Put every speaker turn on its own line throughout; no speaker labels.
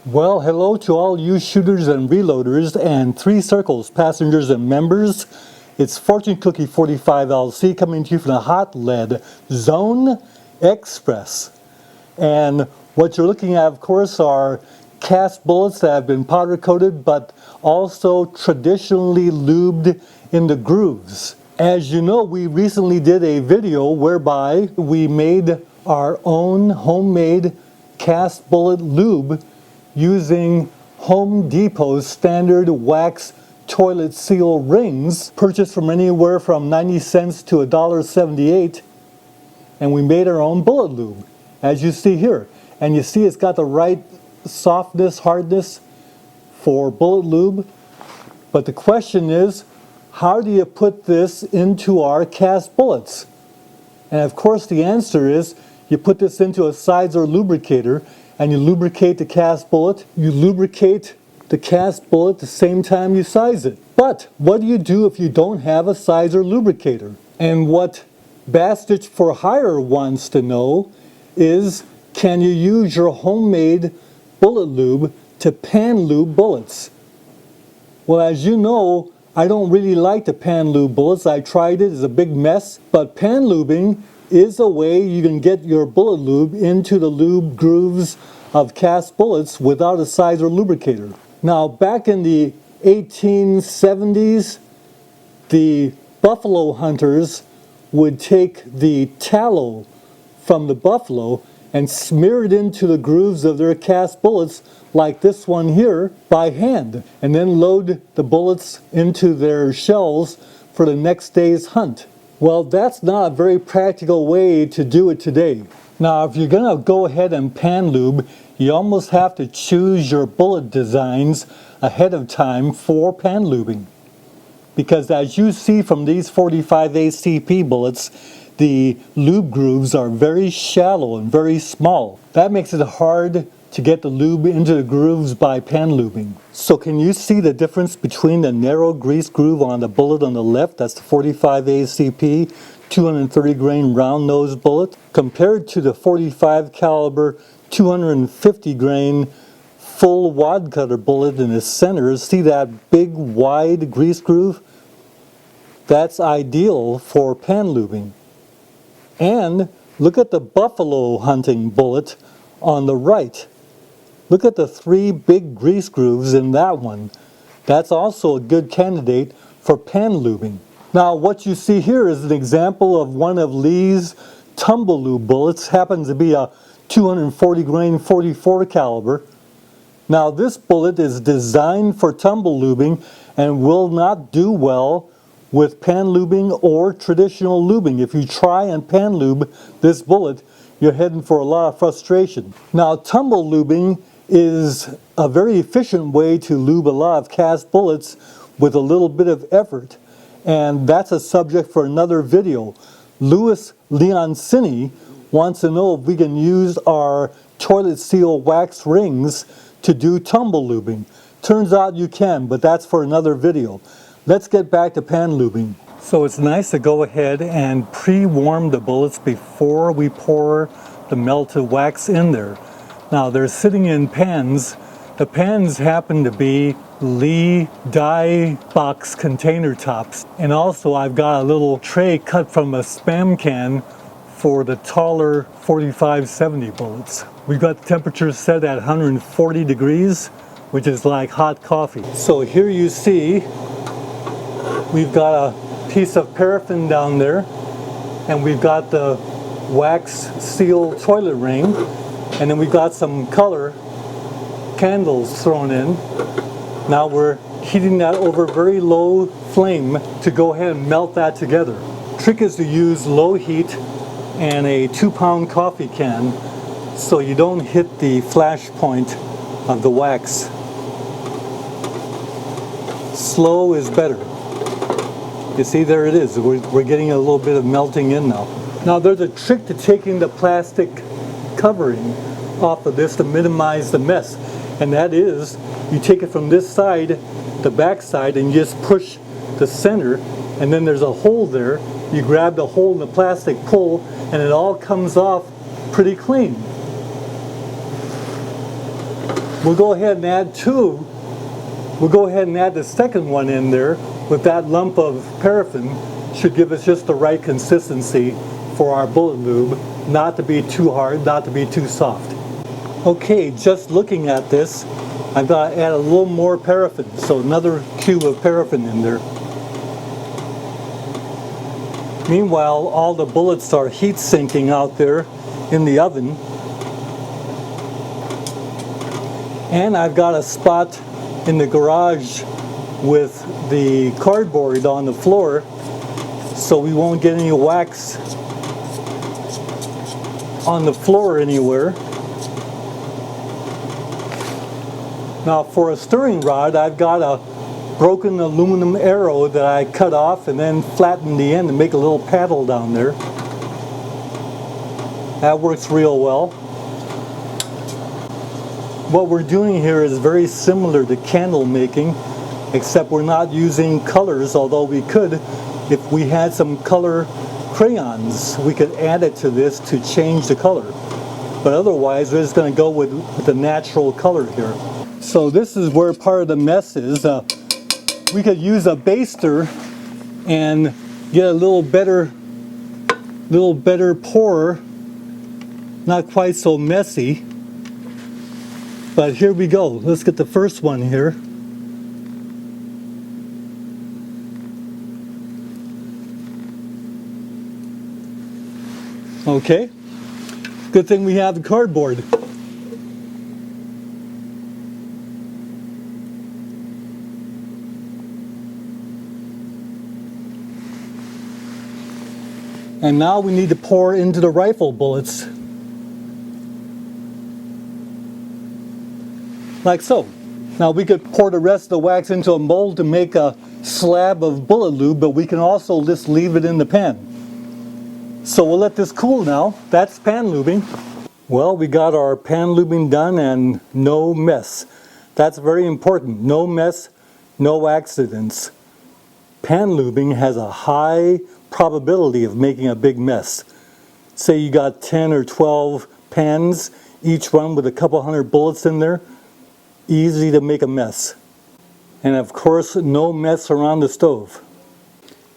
Well, hello to all you shooters and reloaders and three circles, passengers and members. It's Fortune Cookie 45 LC coming to you from the hot lead Zone Express. And what you're looking at, of course, are cast bullets that have been powder coated but also traditionally lubed in the grooves. As you know, we recently did a video whereby we made our own homemade cast bullet lube using Home Depot's standard wax toilet seal rings, purchased from anywhere from 90 cents to $1.78, and we made our own bullet lube, as you see here. And you see it's got the right softness, hardness for bullet lube. But the question is, how do you put this into our cast bullets? And of course the answer is, you put this into a sizer lubricator and you lubricate the cast bullet. You lubricate the cast bullet the same time you size it. But what do you do if you don't have a sizer lubricator? And what Bass Stitch for Hire wants to know is, can you use your homemade bullet lube to pan lube bullets? Well, as you know, I don't really like to pan lube bullets. I tried it, it's a big mess. But pan lubing is a way you can get your bullet lube into the lube grooves of cast bullets without a sizer lubricator. Now, back in the 1870s, the buffalo hunters would take the tallow from the buffalo and smear it into the grooves of their cast bullets, like this one here, by hand, and then load the bullets into their shells for the next day's hunt. Well, that's not a very practical way to do it today. Now, if you're going to go ahead and pan lube, you almost have to choose your bullet designs ahead of time for pan lubing. Because as you see from these 45 ACP bullets, the lube grooves are very shallow and very small. That makes it hard to get the lube into the grooves by pan lubing. So can you see the difference between the narrow grease groove on the bullet on the left, that's the 45 ACP, 230 grain round nose bullet, compared to the 45 caliber 250 grain full wad cutter bullet in the center? See that big wide grease groove? That's ideal for pan lubing. And look at the buffalo hunting bullet on the right. Look at the three big grease grooves in that one. That's also a good candidate for pan lubing. Now, what you see here is an example of one of Lee's tumble lube bullets. Happens to be a 240 grain 44 caliber. Now, this bullet is designed for tumble lubing and will not do well with pan lubing or traditional lubing. If you try and pan lube this bullet, you're heading for a lot of frustration. Now, tumble lubing is a very efficient way to lube a lot of cast bullets with a little bit of effort, and that's a subject for another video. Louis Leoncini wants to know if we can use our toilet seal wax rings to do tumble lubing. Turns out you can, but that's for another video. Let's get back to pan lubing. So it's nice to go ahead and pre-warm the bullets before we pour the melted wax in there. Now, they're sitting in pans. The pans happen to be Lee dye box container tops. And also I've got a little tray cut from a spam can for the taller 45-70 bullets. We've got the temperature set at 140 degrees, which is like hot coffee. So here you see we've got a piece of paraffin down there, and we've got the wax seal toilet ring, and then we've got some color candles thrown in. Now we're heating that over very low flame to go ahead and melt that together. Trick is to use low heat and a 2-pound coffee can so you don't hit the flash point of the wax. Slow is better. You see, there it is. We're getting a little bit of melting in now. Now there's a trick to taking the plastic covering off of this to minimize the mess, and that is you take it from this side, the back side, and you just push the center, and then there's a hole there. You grab the hole in the plastic, pull, and it all comes off pretty clean. We'll go ahead and add two. We'll go ahead and add the second one in there with that lump of paraffin. Should give us just the right consistency for our bullet lube, not to be too hard, not to be too soft. Okay, just looking at this, I've got to add a little more paraffin, so another cube of paraffin in there. Meanwhile, all the bullets are heat sinking out there in the oven. And I've got a spot in the garage with the cardboard on the floor so we won't get any wax on the floor anywhere. Now for a stirring rod, I've got a broken aluminum arrow that I cut off and then flattened the end to make a little paddle down there. That works real well. What we're doing here is very similar to candle making, except we're not using colors, although we could. If we had some color crayons, we could add it to this to change the color. But otherwise, we're just going to go with the natural color here. So this is where part of the mess is. We could use a baster and get a little better pour, not quite so messy. But here we go. Let's get the first one here. Okay. Good thing we have the cardboard. And now we need to pour into the rifle bullets. Like so. Now we could pour the rest of the wax into a mold to make a slab of bullet lube, but we can also just leave it in the pan. So we'll let this cool now. That's pan lubing. Well, we got our pan lubing done and no mess. That's very important. No mess, no accidents. Pan lubing has a high probability of making a big mess. Say you got 10 or 12 pans, each one with a couple hundred bullets in there. Easy to make a mess. And of course, no mess around the stove.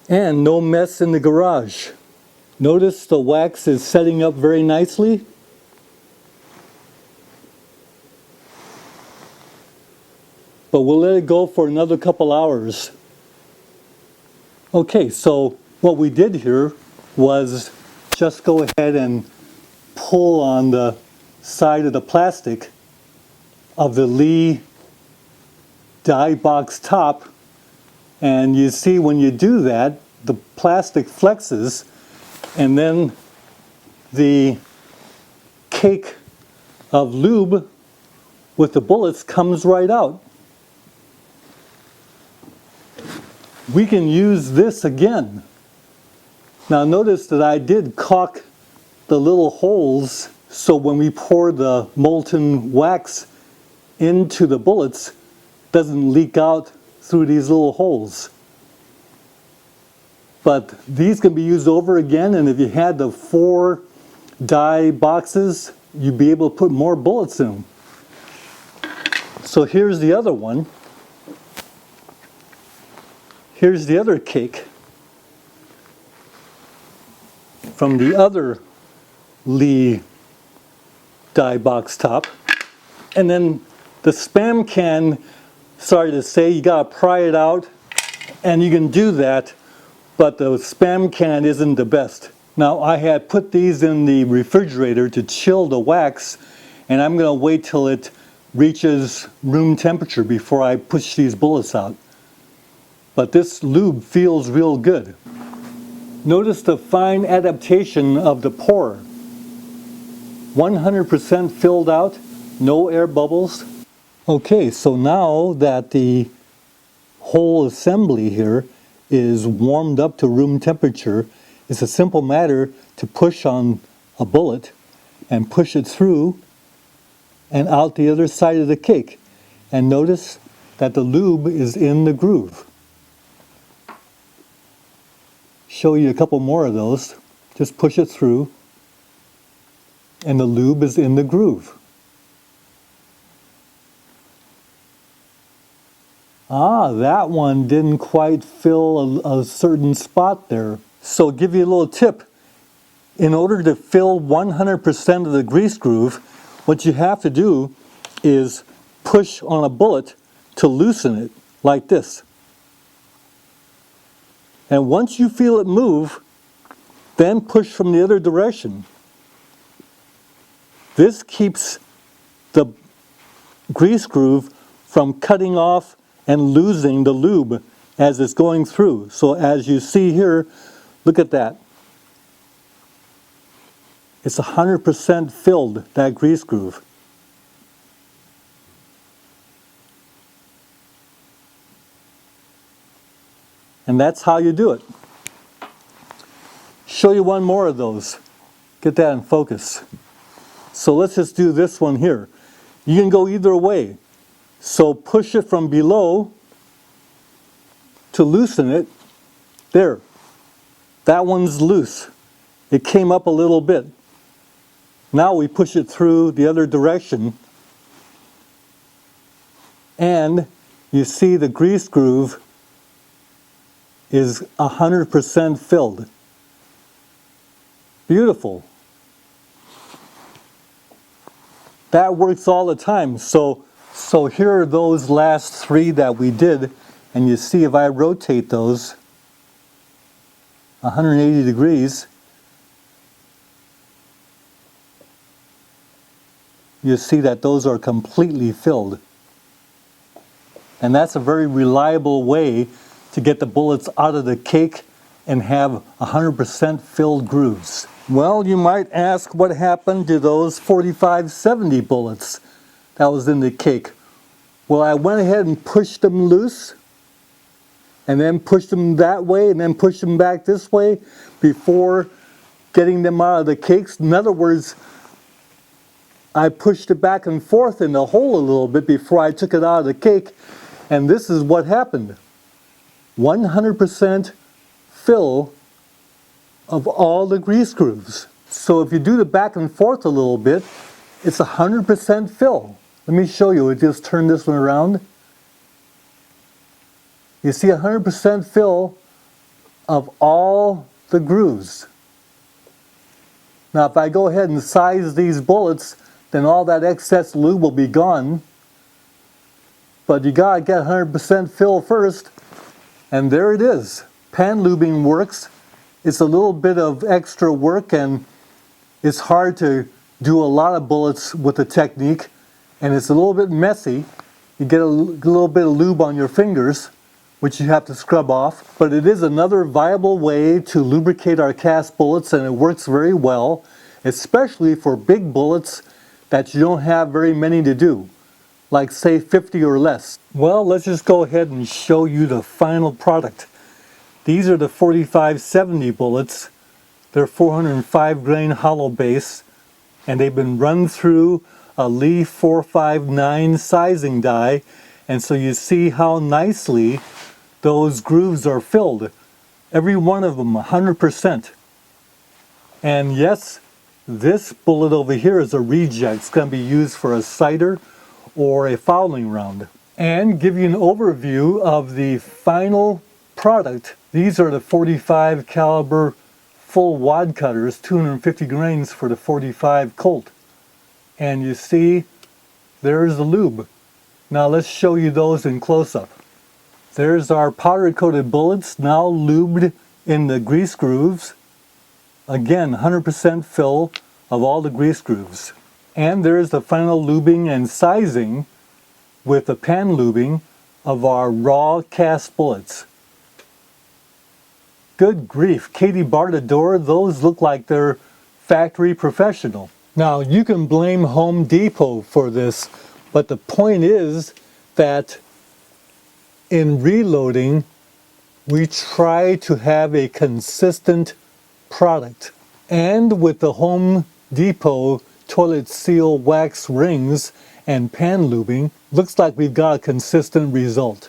And no mess in the garage. Notice the wax is setting up very nicely. But we'll let it go for another couple hours. Okay, so what we did here was just go ahead and pull on the side of the plastic of the Lee die box top, and you see when you do that, the plastic flexes, and then the cake of lube with the bullets comes right out. We can use this again. Now notice that I did caulk the little holes so when we pour the molten wax into the bullets, doesn't leak out through these little holes. But these can be used over again, and if you had the 4 die boxes, you'd be able to put more bullets in them. So here's the other one. Here's the other cake from the other Lee die box top. And then the spam can, sorry to say, you gotta pry it out, and you can do that, but the spam can isn't the best. Now I had put these in the refrigerator to chill the wax, and I'm gonna wait till it reaches room temperature before I push these bullets out. But this lube feels real good. Notice the fine adaptation of the pour. 100% filled out, no air bubbles. Okay, so now that the whole assembly here is warmed up to room temperature, it's a simple matter to push on a bullet and push it through and out the other side of the cake. And notice that the lube is in the groove. Show you a couple more of those. Just push it through and the lube is in the groove. Ah, that one didn't quite fill a certain spot there. So give you a little tip. In order to fill 100% of the grease groove, what you have to do is push on a bullet to loosen it, like this. And once you feel it move, then push from the other direction. This keeps the grease groove from cutting off and losing the lube as it's going through. So as you see here, look at that. It's 100% filled, that grease groove. And that's how you do it. Show you one more of those. Get that in focus. So let's just do this one here. You can go either way. So push it from below to loosen it. There. That one's loose. It came up a little bit. Now we push it through the other direction. And you see the grease groove is 100% filled. Beautiful. That works all the time. So here are those last three that we did, and you see if I rotate those 180 degrees, you see that those are completely filled. And that's a very reliable way to get the bullets out of the cake and have 100% filled grooves. Well, you might ask what happened to those 45-70 bullets that was in the cake. Well, I went ahead and pushed them loose, and then pushed them that way, and then pushed them back this way before getting them out of the cakes. In other words, I pushed it back and forth in the hole a little bit before I took it out of the cake, and this is what happened. 100% fill of all the grease grooves. So if you do the back and forth a little bit, it's 100% fill. Let me show you. Just turn this one around. You see 100% fill of all the grooves. Now if I go ahead and size these bullets, then all that excess lube will be gone. But you gotta get 100% fill first, and there it is. Pan lubing works. It's a little bit of extra work, and it's hard to do a lot of bullets with the technique, and it's a little bit messy. You get a little bit of lube on your fingers, which you have to scrub off, but it is another viable way to lubricate our cast bullets, and it works very well, especially for big bullets that you don't have very many to do, like say 50 or less. Well, let's just go ahead and show you the final product. These are the 45-70 bullets. They're 405 grain hollow base, and they've been run through a Lee 459 sizing die, and so you see how nicely those grooves are filled. Every one of them 100%. And yes, this bullet over here is a reject. It's going to be used for a sighter or a fowling round. And give you an overview of the final product. These are the 45 caliber full wad cutters, 250 grains for the 45 Colt. And you see, there's the lube. Now let's show you those in close-up. There's our powder coated bullets, now lubed in the grease grooves. Again, 100% fill of all the grease grooves. And there's the final lubing and sizing with the pan lubing of our raw cast bullets. Good grief, Katie Bardador, those look like they're factory professional. Now you can blame Home Depot for this, but the point is that in reloading, we try to have a consistent product. And with the Home Depot toilet seal wax rings and pan lubing, looks like we've got a consistent result.